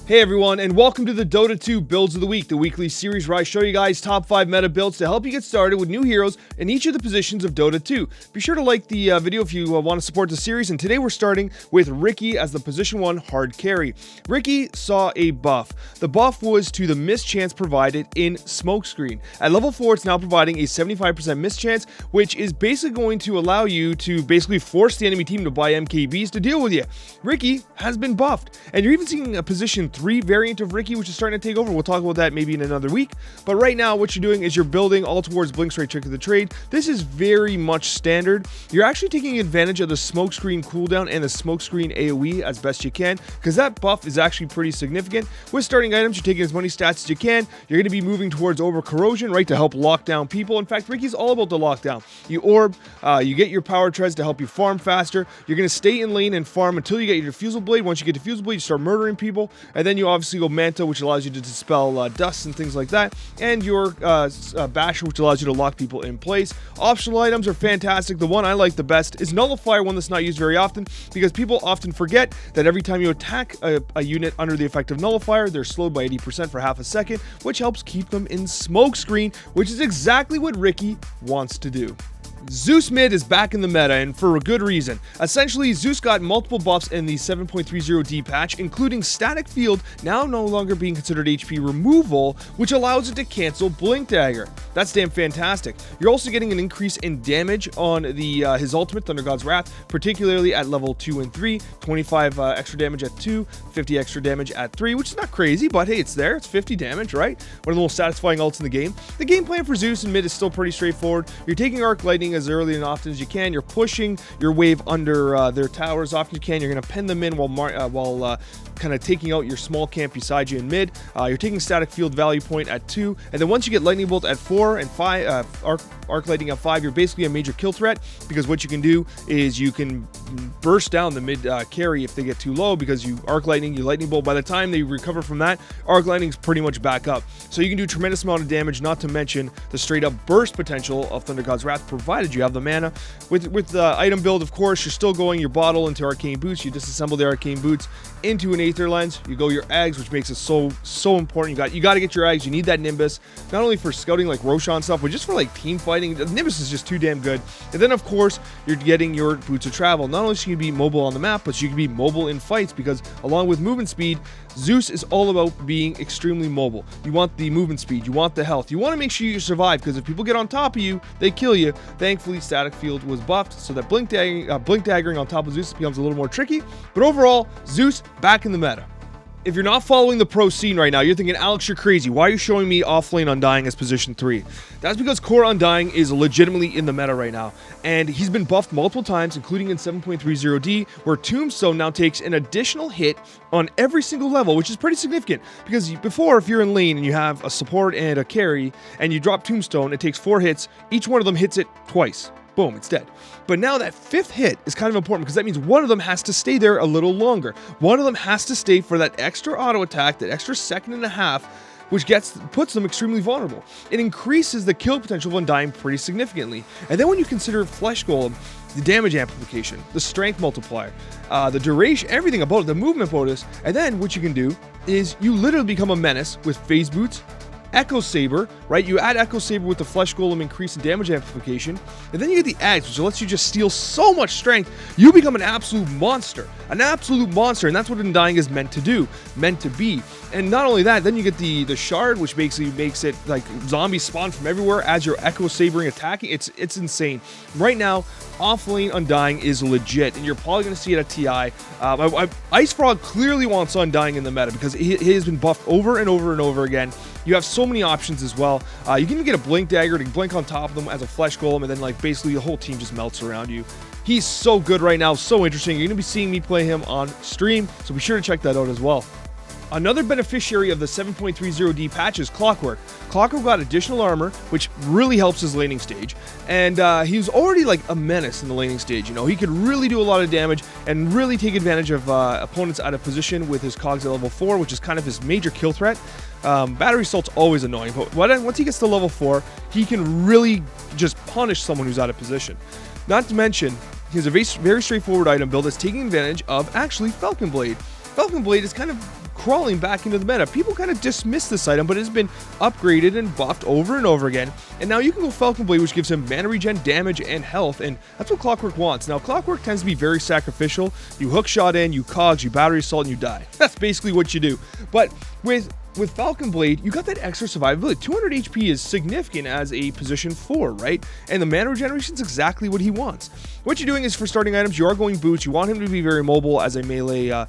Hey everyone, and welcome to the Dota 2 Builds of the Week, the weekly series where I show you guys top 5 meta builds to help you get started with new heroes in each of the positions of Dota 2. Be sure to like the video if you want to support the series, and today we're starting with Riki as the position 1 hard carry. Riki saw a buff. The buff was to the miss chance provided in Smokescreen. At level 4, it's now providing a 75% miss chance, which is basically going to allow you to basically force the enemy team to buy MKBs to deal with you. Riki has been buffed, and you're even seeing a position 3 variant of Riki, which is starting to take over. We'll talk about that maybe in another week. But right now, what you're doing is you're building all towards Blink's right trick of the trade. This is very much standard. You're actually taking advantage of the Smokescreen cooldown and the Smokescreen AoE as best you can, because that buff is actually pretty significant. With starting items, you're taking as many stats as you can. You're going to be moving towards over corrosion, right, to help lock down people. In fact, Riki's all about the lockdown. You orb, you get your power treads to help you farm faster. You're going to stay in lane and farm until you get your Diffusal Blade. Once you get Diffusal Blade, you start murdering people, and then you obviously go Manta, which allows you to dispel dust and things like that, and your Basher, which allows you to lock people in place. Optional items are fantastic. The one I like the best is Nullifier, one that's not used very often, because people often forget that every time you attack a unit under the effect of Nullifier, they're slowed by 80% for half a second, which helps keep them in Smokescreen, which is exactly what Riki wants to do. Zeus mid is back in the meta, and for a good reason. Essentially, Zeus got multiple buffs in the 7.30D patch, including Static Field now no longer being considered HP removal, which allows it to cancel Blink Dagger. That's damn fantastic. You're also getting an increase in damage on the his ultimate, Thunder God's Wrath, particularly at level 2 and 3, 25 extra damage at 2, 50 extra damage at 3, which is not crazy, but hey, it's there. It's 50 damage, right? One of the most satisfying ults in the game. The game plan for Zeus in mid is still pretty straightforward. You're taking Arc Lightning as early and often as you can. You're pushing your wave under their tower as often as you can. You're going to pen them in while kind of taking out your small camp beside you in mid. You're taking Static Field value point at 2, and then once you get Lightning Bolt at 4 and 5, Arc Lightning at 5, you're basically a major kill threat, because what you can do is you can burst down the mid carry if they get too low, because you Arc Lightning, you Lightning Bolt. By the time they recover from that, Arc Lightning's pretty much back up. So you can do a tremendous amount of damage, not to mention the straight up burst potential of Thunder God's Wrath, provided you have the mana. With the item build, of course, you're still going your bottle into Arcane Boots. You disassemble the Arcane Boots into an Aether Lens. You go your eggs, which makes it so important. You got to get your eggs. You need that Nimbus, not only for scouting like Roshan stuff, but just for like team fighting. The Nimbus is just too damn good. And then, of course, you're getting your Boots of Travel. Not only should you be mobile on the map, but you can be mobile in fights, because along with movement speed, Zeus is all about being extremely mobile. You want the movement speed, you want the health, you want to make sure you survive, because if people get on top of you, they kill you. Thankfully, Static Field was buffed so that Blink Daggering on top of Zeus becomes a little more tricky, but overall, Zeus back in the meta. If you're not following the pro scene right now, you're thinking, Alex, you're crazy. Why are you showing me Offlane Undying as position 3? That's because Core Undying is legitimately in the meta right now, and he's been buffed multiple times, including in 7.30D, where Tombstone now takes an additional hit on every single level, which is pretty significant, because before, if you're in lane and you have a support and a carry, and you drop Tombstone, it takes 4 hits. Each one of them hits it twice. Boom, it's dead. But now that 5th hit is kind of important, because that means one of them has to stay there a little longer. One of them has to stay for that extra auto attack, that extra second and a half, which puts them extremely vulnerable. It increases the kill potential of Undying pretty significantly. And then when you consider Flesh Golem, the damage amplification, the strength multiplier, the duration, everything about it, the movement bonus, and then what you can do is you literally become a menace with Phase Boots, Echo Saber, right? You add Echo Saber with the Flesh Golem increase in damage amplification, and then you get the Eggs, which lets you just steal so much strength. You become an absolute monster, and that's what Undying is meant to do, meant to be. And not only that, then you get the Shard, which basically makes it like zombies spawn from everywhere as you're Echo Sabering attacking. It's insane. Right now, Offlane Undying is legit, and you're probably going to see it at TI. Ice Frog clearly wants Undying in the meta, because he has been buffed over and over and over again. You have so many options as well. You can even get a Blink Dagger to blink on top of them as a Flesh Golem, and then like basically the whole team just melts around you. He's so good right now, so interesting. You're going to be seeing me play him on stream, so be sure to check that out as well. Another beneficiary of the 7.30D patch is Clockwerk. Clockwerk got additional armor, which really helps his laning stage, and he was already like a menace in the laning stage. You know, he could really do a lot of damage and really take advantage of opponents out of position with his cogs at level 4, which is kind of his major kill threat. Battery Assault's always annoying, but once he gets to level 4, he can really just punish someone who's out of position. Not to mention, he has a very straightforward item build that's taking advantage of actually Falcon Blade. Falcon Blade is kind of crawling back into the meta. People kind of dismiss this item, but it has been upgraded and buffed over and over again. And now you can go Falcon Blade, which gives him mana regen, damage, and health, and that's what Clockwerk wants. Now, Clockwerk tends to be very sacrificial. You hook shot in, you cogs, you battery assault, and you die. That's basically what you do. But with Falcon Blade, you got that extra survivability. 200 HP is significant as a position 4, right? And the mana regeneration is exactly what he wants. What you're doing is, for starting items, you are going boots. You want him to be very mobile as a melee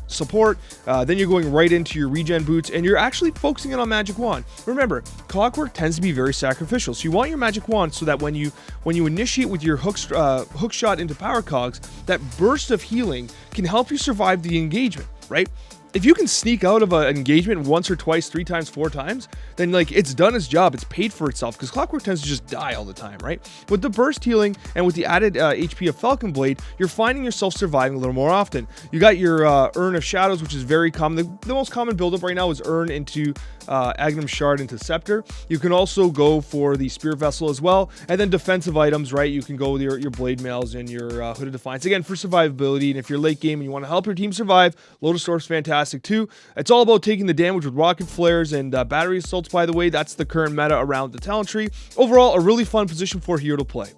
support. Then you're going right into your regen boots, and you're actually focusing in on Magic Wand. Remember, Clockwerk tends to be very sacrificial, so you want your Magic Wand so that when you initiate with your hook shot into power cogs, that burst of healing can help you survive the engagement, right? If you can sneak out of an engagement once or twice, 3 times, 4 times, then like it's done its job. It's paid for itself, because Clockwerk tends to just die all the time, right? With the burst healing and with the added HP of Falcon Blade, you're finding yourself surviving a little more often. You got your Urn of Shadows, which is very common. The most common buildup right now is Urn into Agnum Shard into Scepter. You can also go for the Spear Vessel as well, and then defensive items, right? You can go with your Blade Mails and your Hood of Defiance, again, for survivability. And if you're late game and you want to help your team survive, Lotus Orb's fantastic too. It's all about taking the damage with rocket flares and battery assaults, by the way. That's the current meta around the talent tree. Overall, a really fun position 4 hero to play.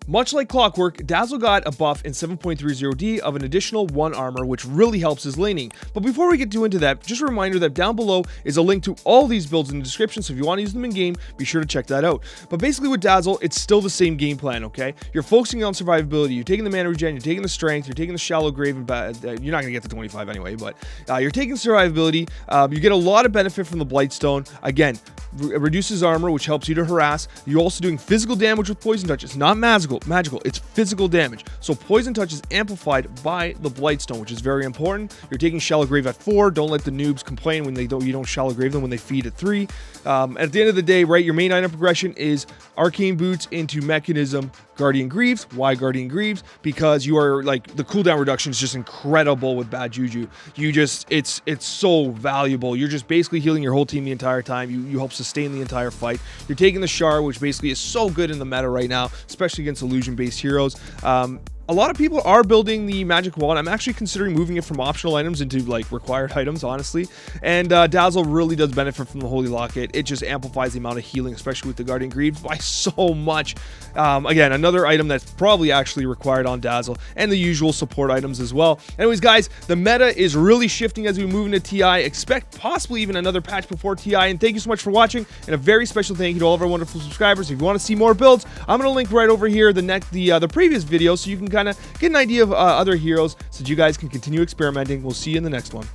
Much like Clockwerk, Dazzle got a buff in 7.30D of an additional 1 armor, which really helps his laning. But before we get too into that, just a reminder that down below is a link to all these builds in the description, so if you want to use them in game, be sure to check that out. But basically with Dazzle, it's still the same game plan, okay? You're focusing on survivability, you're taking the mana regen, you're taking the strength, you're taking the shallow grave, and you're not going to get to 25 anyway, but you're taking survivability. You get a lot of benefit from the Blightstone. Again, it reduces armor, which helps you to harass. You're also doing physical damage with Poison Touch. It's not magical, it's physical damage. So Poison Touch is amplified by the Blightstone, which is very important. You're taking Shallow Grave at 4. Don't let the noobs complain when you don't Shallow Grave them when they feed at 3. At the end of the day, right, your main item progression is Arcane Boots into Mechanism, Guardian Greaves. Why Guardian Greaves? Because you are like, the cooldown reduction is just incredible with Bad Juju. It's so valuable. You're just basically healing your whole team the entire time. You help sustain the entire fight. You're taking the Shard, which basically is so good in the meta right now, especially against illusion-based heroes. A lot of people are building the Magic Wand. I'm actually considering moving it from optional items into like required items, honestly. And Dazzle really does benefit from the Holy Locket. It just amplifies the amount of healing, especially with the Guardian Greaves, by so much. Again, another item that's probably actually required on Dazzle, and the usual support items as well. Anyways, guys, the meta is really shifting as we move into TI. Expect possibly even another patch before TI. And thank you so much for watching. And a very special thank you to all of our wonderful subscribers. If you want to see more builds, I'm going to link right over here the previous video, so you can kind of get an idea of other heroes, so that you guys can continue experimenting. We'll see you in the next one.